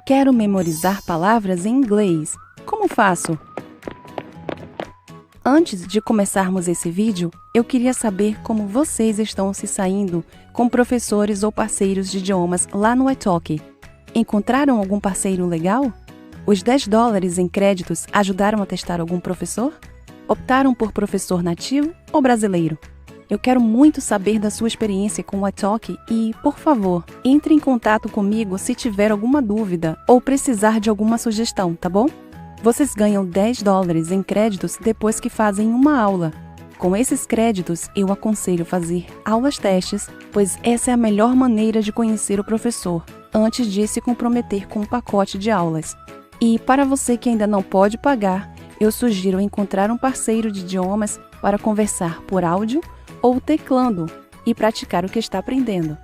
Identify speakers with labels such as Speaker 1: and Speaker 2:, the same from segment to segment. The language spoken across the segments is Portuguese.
Speaker 1: Quero memorizar palavras em inglês. Como faço? Antes de começarmos esse vídeo, eu queria saber como vocês estão se saindo com professores ou parceiros de idiomas lá no italki. Encontraram algum parceiro legal? Os $10 em créditos ajudaram a testar algum professor? Optaram por professor nativo ou brasileiro? Eu quero muito saber da sua experiência com o italki e, por favor, entre em contato comigo se tiver alguma dúvida ou precisar de alguma sugestão, tá bom? Vocês ganham $10 em créditos depois que fazem uma aula. Com esses créditos, eu aconselho fazer aulas testes, pois essa é a melhor maneira de conhecer o professor, antes de se comprometer com um pacote de aulas. E para você que ainda não pode pagar, eu sugiro encontrar um parceiro de idiomas para conversar por áudio ou teclando e praticar o que está aprendendo.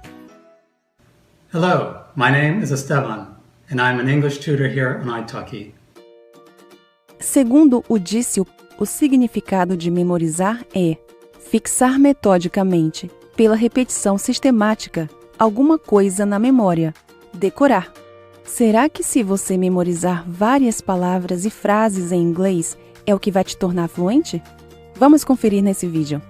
Speaker 2: Hello, my name is Esteban, and I'm an English tutor here on italki.
Speaker 1: Segundo o Dício, o significado de memorizar é fixar metodicamente, pela repetição sistemática, alguma coisa na memória, decorar. Será que se você memorizar várias palavras e frases em inglês, é o que vai te tornar fluente? Vamos conferir nesse vídeo.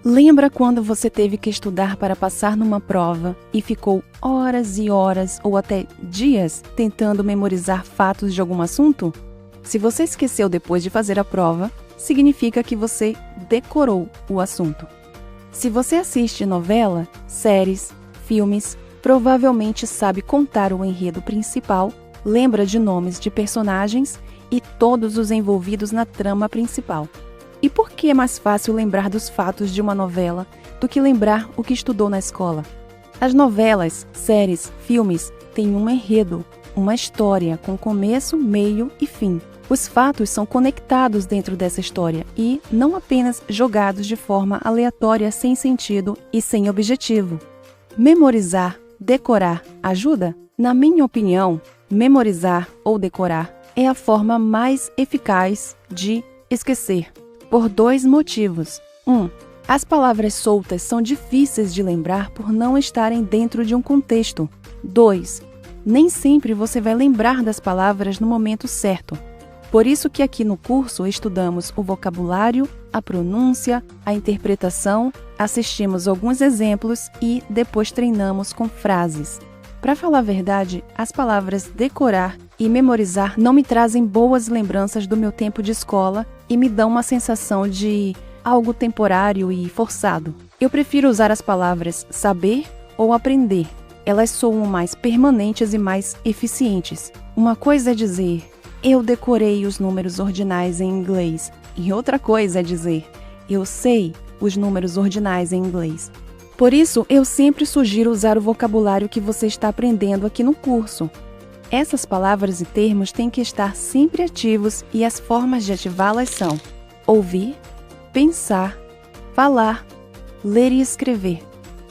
Speaker 1: Lembra quando você teve que estudar para passar numa prova e ficou horas e horas ou até dias tentando memorizar fatos de algum assunto? Se você esqueceu depois de fazer a prova, significa que você decorou o assunto. Se você assiste novela, séries, filmes, provavelmente sabe contar o enredo principal, lembra de nomes de personagens e todos os envolvidos na trama principal. E por que é mais fácil lembrar dos fatos de uma novela do que lembrar o que estudou na escola? As novelas, séries, filmes têm um enredo, uma história com começo, meio e fim. Os fatos são conectados dentro dessa história e não apenas jogados de forma aleatória, sem sentido e sem objetivo. Memorizar, decorar, ajuda? Na minha opinião, memorizar ou decorar é a forma mais eficaz de esquecer. Por dois motivos. 1. As palavras soltas são difíceis de lembrar por não estarem dentro de um contexto. 2. Nem sempre você vai lembrar das palavras no momento certo. Por isso que aqui no curso estudamos o vocabulário, a pronúncia, a interpretação, assistimos alguns exemplos e depois treinamos com frases. Para falar a verdade, as palavras decorar e memorizar não me trazem boas lembranças do meu tempo de escola e me dão uma sensação de algo temporário e forçado. Eu prefiro usar as palavras saber ou aprender. Elas soam mais permanentes e mais eficientes. Uma coisa é dizer, eu decorei os números ordinais em inglês, e outra coisa é dizer, eu sei os números ordinais em inglês. Por isso, eu sempre sugiro usar o vocabulário que você está aprendendo aqui no curso. Essas palavras e termos têm que estar sempre ativos e as formas de ativá-las são ouvir, pensar, falar, ler e escrever.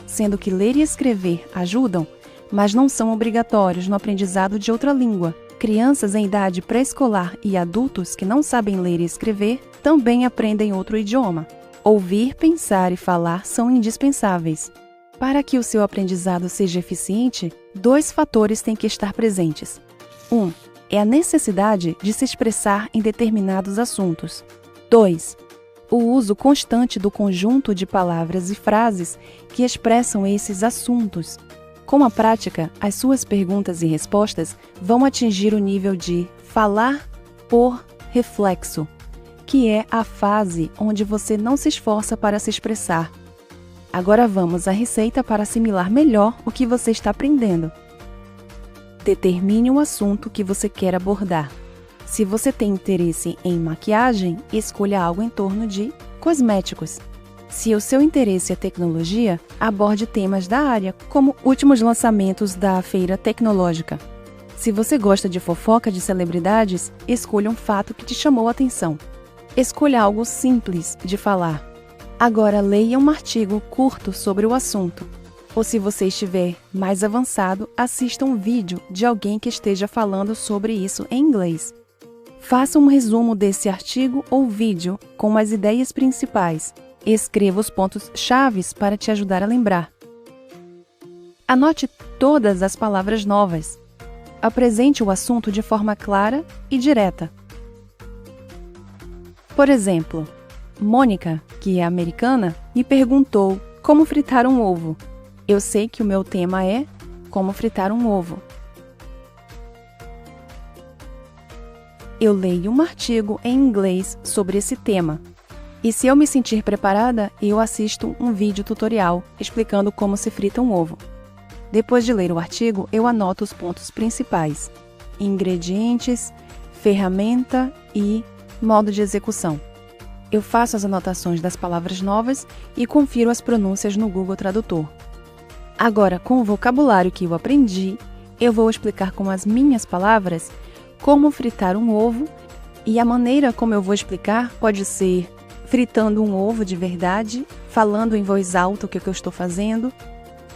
Speaker 1: Sendo que ler e escrever ajudam, mas não são obrigatórios no aprendizado de outra língua. Crianças em idade pré-escolar e adultos que não sabem ler e escrever também aprendem outro idioma. Ouvir, pensar e falar são indispensáveis. Para que o seu aprendizado seja eficiente, 2 fatores têm que estar presentes. 1. É a necessidade de se expressar em determinados assuntos. 2. O uso constante do conjunto de palavras e frases que expressam esses assuntos. Com a prática, as suas perguntas e respostas vão atingir o nível de falar por reflexo, que é a fase onde você não se esforça para se expressar. Agora vamos à receita para assimilar melhor o que você está aprendendo. Determine o assunto que você quer abordar. Se você tem interesse em maquiagem, escolha algo em torno de Cosméticos. Se o seu interesse é tecnologia, aborde temas da área, como últimos lançamentos da feira tecnológica. Se você gosta de fofoca de celebridades, escolha um fato que te chamou a atenção. Escolha algo simples de falar. Agora leia um artigo curto sobre o assunto. Ou se você estiver mais avançado, assista um vídeo de alguém que esteja falando sobre isso em inglês. Faça um resumo desse artigo ou vídeo com as ideias principais. Escreva os pontos-chave para te ajudar a lembrar. Anote todas as palavras novas. Apresente o assunto de forma clara e direta. Por exemplo, Mônica, que é americana, me perguntou como fritar um ovo. Eu sei que o meu tema é como fritar um ovo. Eu leio um artigo em inglês sobre esse tema. E se eu me sentir preparada, eu assisto um vídeo tutorial explicando como se frita um ovo. Depois de ler o artigo, eu anoto os pontos principais: ingredientes, ferramenta e modo de execução. Eu faço as anotações das palavras novas e confiro as pronúncias no Google Tradutor. Agora, com o vocabulário que eu aprendi, eu vou explicar com as minhas palavras como fritar um ovo, e a maneira como eu vou explicar pode ser fritando um ovo de verdade, falando em voz alta o que eu estou fazendo.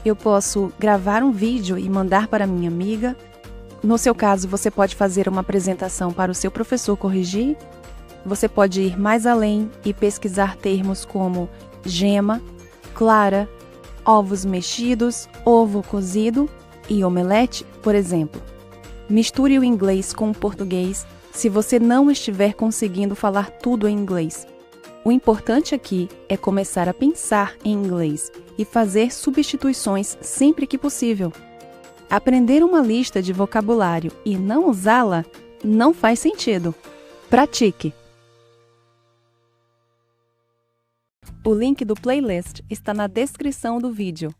Speaker 1: Eu posso gravar um vídeo e mandar para minha amiga. No seu caso, você pode fazer uma apresentação para o seu professor corrigir. Você pode ir mais além e pesquisar termos como gema, clara, ovos mexidos, ovo cozido e omelete, por exemplo. Misture o inglês com o português se você não estiver conseguindo falar tudo em inglês. O importante aqui é começar a pensar em inglês e fazer substituições sempre que possível. Aprender uma lista de vocabulário e não usá-la não faz sentido. Pratique! O link do playlist está na descrição do vídeo.